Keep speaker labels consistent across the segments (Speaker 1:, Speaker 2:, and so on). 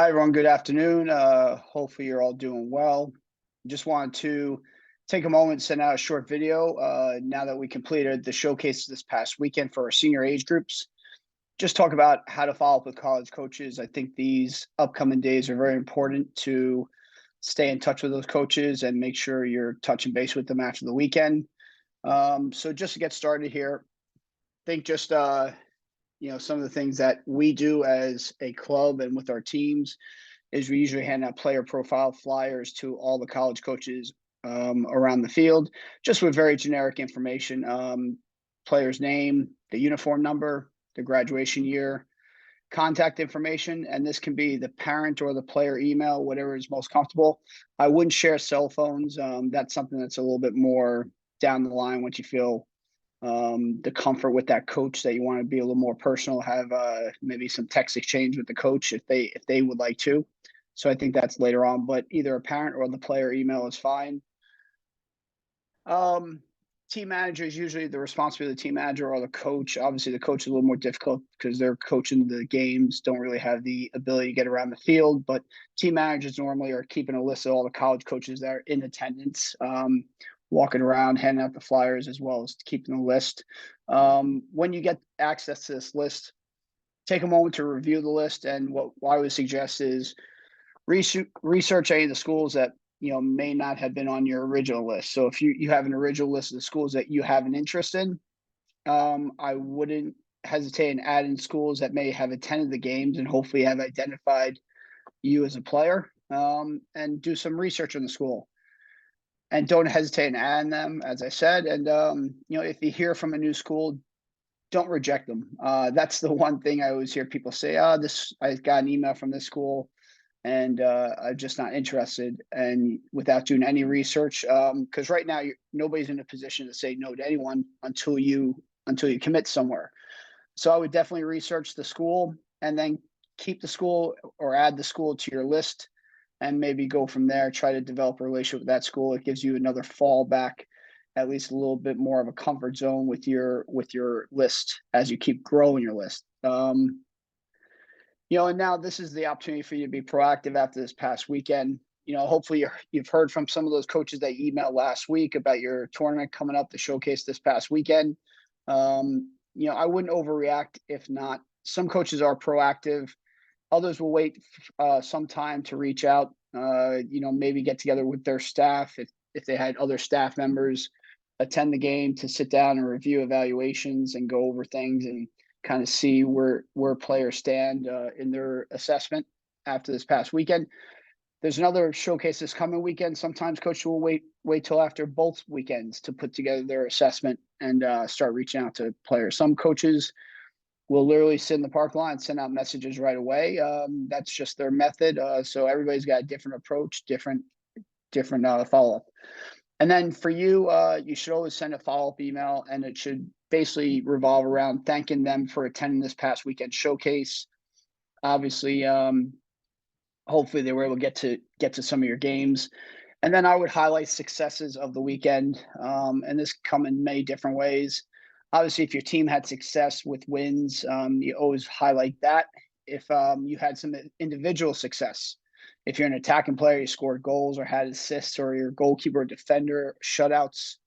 Speaker 1: Hi, everyone. Good afternoon. Hopefully, you're all doing well. Just wanted to take a moment and send out a short video now that we completed the showcase this past weekend for our senior age groups. Just talk about how to follow up with college coaches. I think these upcoming days are very important to stay in touch with those coaches and make sure you're touching base with them after the weekend. So, just to get started here, I think just some of the things that we do as a club and with our teams is we usually hand out player profile flyers to all the college coaches around the field, just with very generic information: player's name, the uniform number, the graduation year, contact information, and this can be the parent or the player email, whatever is most comfortable. I wouldn't share cell phones. That's something that's a little bit more down the line once you feel the comfort with that coach that you want to be a little more personal, have maybe some text exchange with the coach if they would like to. So I think that's later on, but either a parent or the player email is fine. Um, Team manager is usually the responsibility of the team manager or the coach. Obviously, the coach is a little more difficult because they're coaching the games, don't really have the ability to get around the field. But team managers normally are keeping a list of all the college coaches that are in attendance, walking around, handing out the flyers as well as keeping the list. When you get access to this list, take a moment to review the list. And what I would suggest is research any of the schools that may not have been on your original list. So if you have an original list of the schools that you have an interest in, I wouldn't hesitate in adding schools that may have attended the games and hopefully have identified you as a player, and do some research on the school. And don't hesitate in adding them, as I said. And if you hear from a new school, don't reject them. That's the one thing I always hear people say: "Oh, this I got an email from this school, and I'm just not interested." And without doing any research, because right now nobody's in a position to say no to anyone until you commit somewhere. So I would definitely research the school and then keep the school or add the school to your list, and maybe go from there. Try to develop a relationship with that school. It gives you another fallback, at least a little bit more of a comfort zone with your list as you keep growing your list. And now this is the opportunity for you to be proactive after this past weekend. Hopefully you've heard from some of those coaches that you emailed last week about your tournament coming up, the showcase this past weekend. I wouldn't overreact if not. Some coaches are proactive. Others will wait some time to reach out. Maybe get together with their staff if they had other staff members attend the game to sit down and review evaluations and go over things and kind of see where players stand in their assessment after this past weekend. There's another showcase this coming weekend. Sometimes coaches will wait till after both weekends to put together their assessment and start reaching out to players. Some coaches will literally sit in the park lot and send out messages right away. That's just their method. So everybody's got a different approach, different follow up. And then for you, you should always send a follow-up email, and it should basically revolve around thanking them for attending this past weekend showcase. Obviously, hopefully they were able to get to some of your games. And then I would highlight successes of the weekend, and this come in many different ways. Obviously, if your team had success with wins, you always highlight that. If you had some individual success, if you're an attacking player, you scored goals or had assists, or your goalkeeper, defender, shutouts,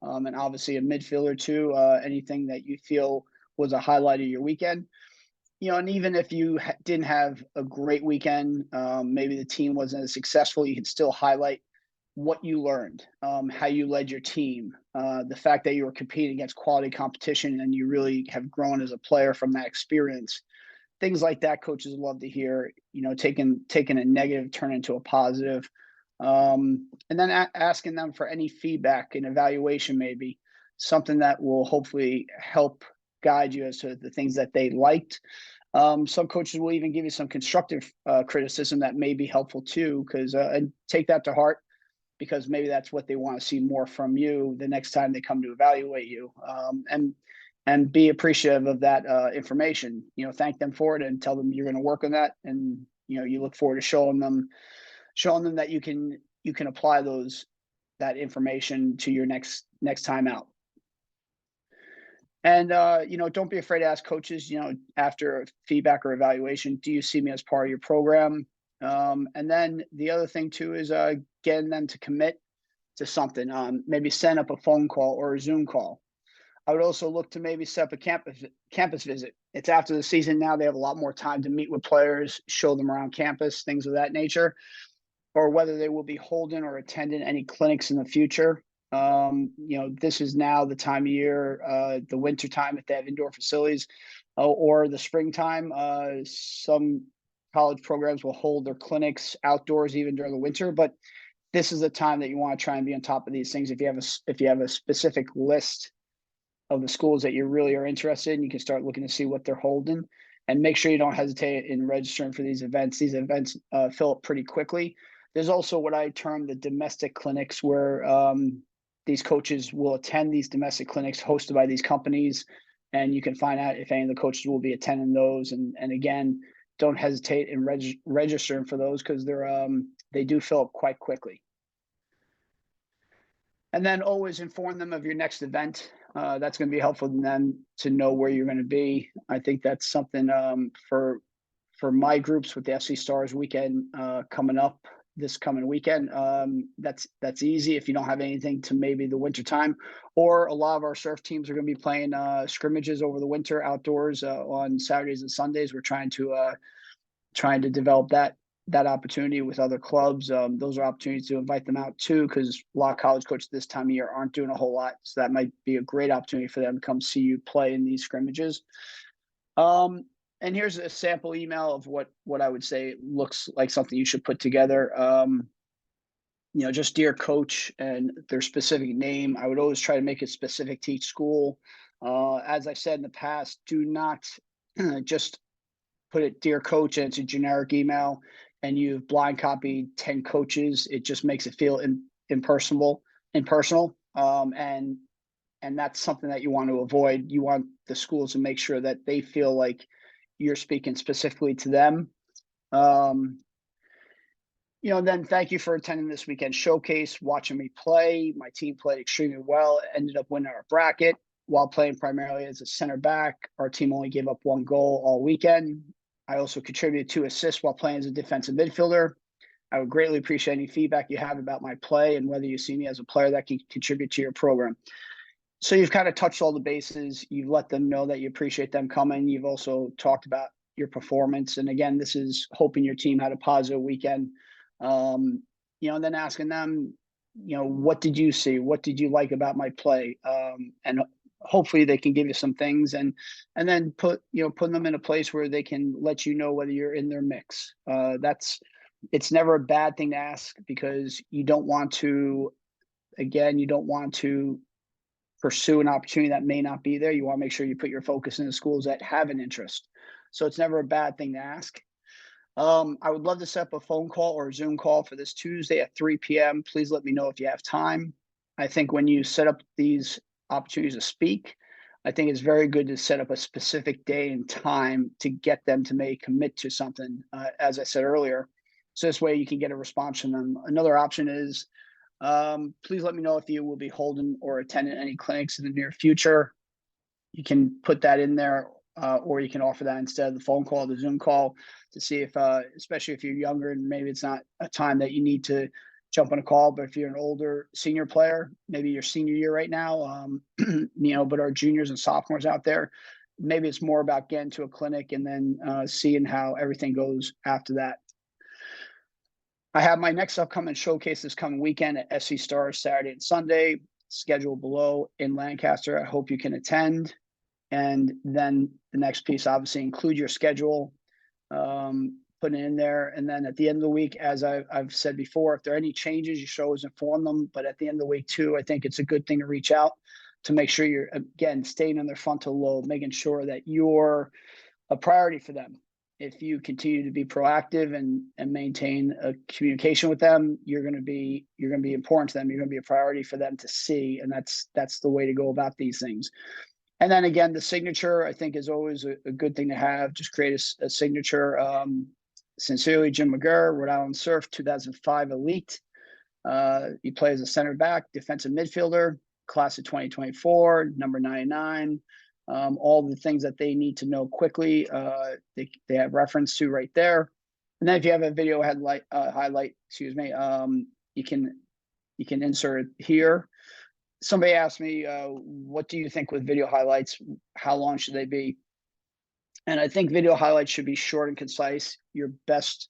Speaker 1: and obviously a midfielder too. Anything that you feel was a highlight of your weekend. And even if you didn't have a great weekend, maybe the team wasn't as successful, you can still highlight what you learned, how you led your team, the fact that you were competing against quality competition and you really have grown as a player from that experience. Things like that, coaches love to hear. Taking a negative turn into a positive, and then asking them for any feedback and evaluation, maybe something that will hopefully help guide you as to the things that they liked. Some coaches will even give you some constructive criticism that may be helpful too, because and take that to heart, because maybe that's what they want to see more from you the next time they come to evaluate you. And be appreciative of that information. Thank them for it and tell them you're going to work on that, and you look forward to showing them that you can apply that information to your next time out. And don't be afraid to ask coaches, after feedback or evaluation, do you see me as part of your program? And then the other thing too is getting them to commit to something. Maybe send up a phone call or a Zoom call. I would also look to maybe set up a campus visit. It's after the season now; they have a lot more time to meet with players, show them around campus, things of that nature, or whether they will be holding or attending any clinics in the future. This is now the time of year, the winter time if they have indoor facilities, or the springtime. Some college programs will hold their clinics outdoors even during the winter, but this is the time that you want to try and be on top of these things. If you have a specific list of the schools that you really are interested in, you can start looking to see what they're holding, and make sure you don't hesitate in registering for these events. These events fill up pretty quickly. There's also what I term the domestic clinics, where these coaches will attend these domestic clinics hosted by these companies, and you can find out if any of the coaches will be attending those. And again, don't hesitate in registering for those, because they do fill up quite quickly. And then always inform them of your next event. That's going to be helpful to them to know where you're going to be. I think that's something for my groups with the FC Stars weekend coming up this coming weekend. That's easy if you don't have anything to maybe the winter time, or a lot of our surf teams are going to be playing scrimmages over the winter outdoors on Saturdays and Sundays. We're trying to develop that opportunity with other clubs. Those are opportunities to invite them out too, because a lot of college coaches this time of year aren't doing a whole lot. So that might be a great opportunity for them to come see you play in these scrimmages. And here's a sample email of what I would say looks like something you should put together. Just dear coach and their specific name. I would always try to make it specific to each school. As I said in the past, do not just put it dear coach and it's a generic email and you've blind copied 10 coaches. It just makes it feel impersonal. And that's something that you want to avoid. You want the schools to make sure that they feel like you're speaking specifically to them. Then thank you for attending this weekend showcase, watching me play. My team played extremely well, ended up winning our bracket while playing primarily as a center back. Our team only gave up 1 goal all weekend. I also contributed 2 assists while playing as a defensive midfielder. I would greatly appreciate any feedback you have about my play and whether you see me as a player that can contribute to your program. So you've kind of touched all the bases. You've let them know that you appreciate them coming. You've also talked about your performance. And again, this is hoping your team had a positive weekend. And then asking them, what did you see? What did you like about my play? And hopefully they can give you some things, and then putting them in a place where they can let you know whether you're in their mix. It's never a bad thing to ask, because you don't want to pursue an opportunity that may not be there. You want to make sure you put your focus in the schools that have an interest. So it's never a bad thing to ask. I would love to set up a phone call or a Zoom call for this Tuesday at 3 p.m. Please let me know if you have time. I think when you set up these opportunities to speak, I think it's very good to set up a specific day and time to get them to make commit to something, as I said earlier. So this way you can get a response from them. Another option is, please let me know if you will be holding or attending any clinics in the near future. You can put that in there, or you can offer that instead of the phone call, the Zoom call, to see if, especially if you're younger and maybe it's not a time that you need to jump on a call. But if you're an older senior player, maybe your senior year right now, but our juniors and sophomores out there, maybe it's more about getting to a clinic and then seeing how everything goes after that. I have my next upcoming showcase this coming weekend at FC Stars Saturday and Sunday, scheduled below in Lancaster. I hope you can attend. And then the next piece, obviously, include your schedule, put it in there. And then at the end of the week, as I've said before, if there are any changes, you should always inform them. But at the end of the week, too, I think it's a good thing to reach out to make sure you're, again, staying on their frontal lobe, making sure that you're a priority for them. If you continue to be proactive and maintain a communication with them, you're going to be important to them. You're going to be a priority for them to see, and that's the way to go about these things. And then again, the signature, I think, is always a good thing to have. Just create a signature. Sincerely, Jim McGurr, Rhode Island Surf, 2005 Elite. He plays a center back, defensive midfielder, class of 2024, number 99. All the things that they need to know quickly, they have reference to right there. And then if you have a video highlight, excuse me, you can insert it here. Somebody asked me, what do you think with video highlights? How long should they be? And I think video highlights should be short and concise. Your best,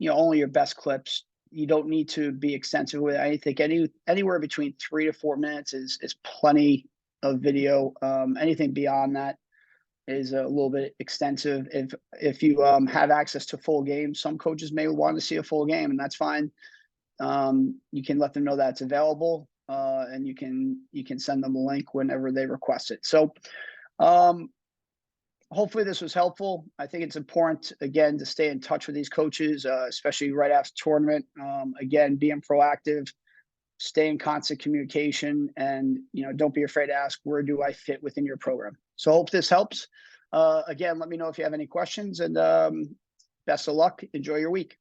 Speaker 1: only your best clips. You don't need to be extensive with it. I think anywhere between 3 to 4 minutes is plenty of video. Anything beyond that is a little bit extensive. If you have access to full games, some coaches may want to see a full game, and that's fine. You can let them know that's available, and you can send them a link whenever they request it. So hopefully this was helpful. I think it's important, again, to stay in touch with these coaches, especially right after tournament. Again, being proactive, stay in constant communication, and don't be afraid to ask, where do I fit within your program? So I hope this helps. Again, let me know if you have any questions, and best of luck. Enjoy your week.